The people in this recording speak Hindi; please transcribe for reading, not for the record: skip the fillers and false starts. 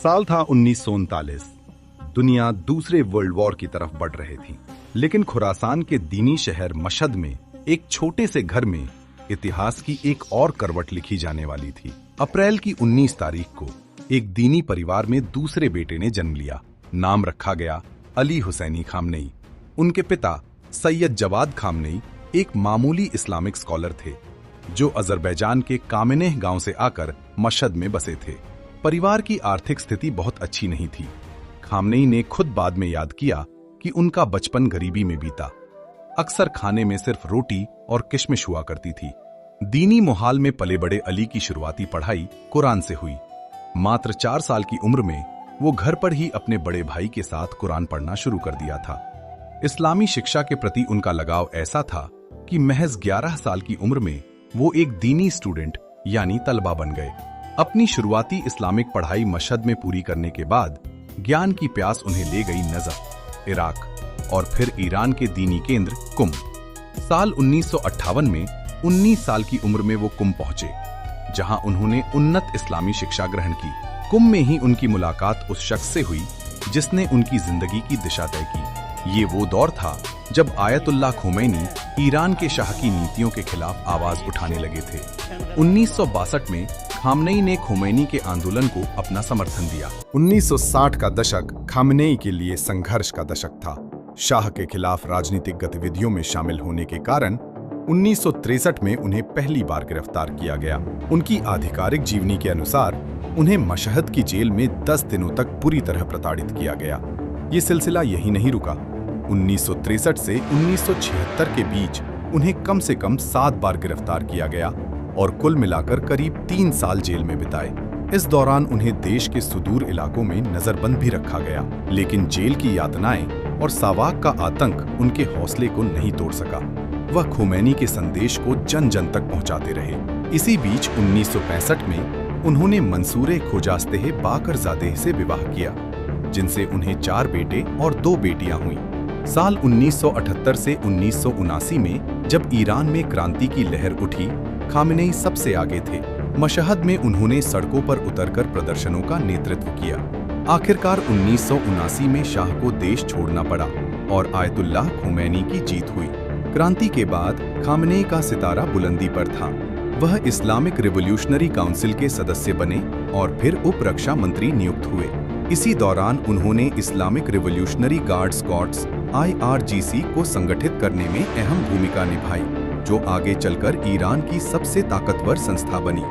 साल था 1939। दुनिया दूसरे वर्ल्ड वॉर की तरफ बढ़ रही थी, लेकिन खुरासान के दीनी शहर मशहद में एक छोटे से घर में इतिहास की एक और करवट लिखी जाने वाली थी। अप्रैल की 19 तारीख को एक दीनी परिवार में दूसरे बेटे ने जन्म लिया। नाम रखा गया अली हुसैनी खामनेई। उनके पिता सैयद जवाद खामनेई एक मामूली इस्लामिक स्कॉलर थे जो अजरबैजान के कामिनेह गांव से आकर मशहद में बसे थे। परिवार की आर्थिक स्थिति बहुत अच्छी नहीं थी। खामनेई ने खुद बाद में याद किया कि उनका बचपन गरीबी में बीता। अक्सर खाने में सिर्फ रोटी और किशमिश हुआ करती थी। दीनी माहौल में पले बड़े अली की शुरुआती पढ़ाई कुरान से हुई। मात्र 4 साल की उम्र में वो घर पर ही अपने बड़े भाई के साथ कुरान पढ़ना शुरू कर दिया था। इस्लामी शिक्षा के प्रति उनका लगाव ऐसा था कि महज 11 साल की उम्र में वो एक दीनी स्टूडेंट यानी तलबा बन गए। अपनी शुरुआती इस्लामिक पढ़ाई मशहद में पूरी करने के बाद ज्ञान की प्यास उन्हें ले गई नजफ, इराक और फिर ईरान के दीनी केंद्र कुम। साल 1958 में 19 साल की उम्र में वो कुम पहुंचे, जहां उन्होंने उन्नत इस्लामी शिक्षा ग्रहण की। कुम में ही उनकी मुलाकात उस शख्स से हुई जिसने उनकी जिंदगी की दिशा तय की। ये वो दौर था जब आयतुल्लाह खुमैनी ईरान के शाह की नीतियों के खिलाफ आवाज उठाने लगे थे। 1962 में खामनेई ने खुमैनी के आंदोलन को अपना समर्थन दिया। 1960 का दशक खामनेई के लिए संघर्ष का दशक था। शाह के खिलाफ राजनीतिक गतिविधियों में शामिल होने के कारण 1963 में उन्हें पहली बार गिरफ्तार किया गया। उनकी आधिकारिक जीवनी के अनुसार उन्हें मशहद की जेल में 10 दिनों तक बुरी तरह प्रताड़ित किया गया। ये सिलसिला यही नहीं रुका। 1963 से 1976 के बीच उन्हें कम से कम 7 बार गिरफ्तार किया गया और कुल मिलाकर करीब 3 साल जेल में बिताए। इस दौरान उन्हें देश के सुदूर इलाकों में नजरबंद भी रखा गया, लेकिन जेल की यातनाएं और सावाक का आतंक उनके हौसले को नहीं तोड़ सका। वह खुमैनी के संदेश को जन जन तक पहुंचाते रहे। इसी बीच 1965 में उन्होंने मंसूरे खोजास्तेह बाकरजादेह से विवाह किया, जिनसे उन्हें 4 बेटे और 2 बेटियां हुईं। साल 1978 से 1979 में जब ईरान में क्रांति की लहर उठी, खामनेई सबसे आगे थे। मशहद में उन्होंने सड़कों पर उतरकर प्रदर्शनों का नेतृत्व किया। आखिरकार 1979 में शाह को देश छोड़ना पड़ा और आयतुल्लाह खुमैनी की जीत हुई। क्रांति के बाद खामनेई का सितारा बुलंदी पर था। वह इस्लामिक रिवॉल्यूशनरी काउंसिल के सदस्य बने और फिर उप रक्षा मंत्री नियुक्त हुए। इसी दौरान उन्होंने Islamic revolutionary guards corps IRGC को संगठित करने में अहम भूमिका निभाई, जो आगे चलकर ईरान की सबसे ताकतवर संस्था बनी।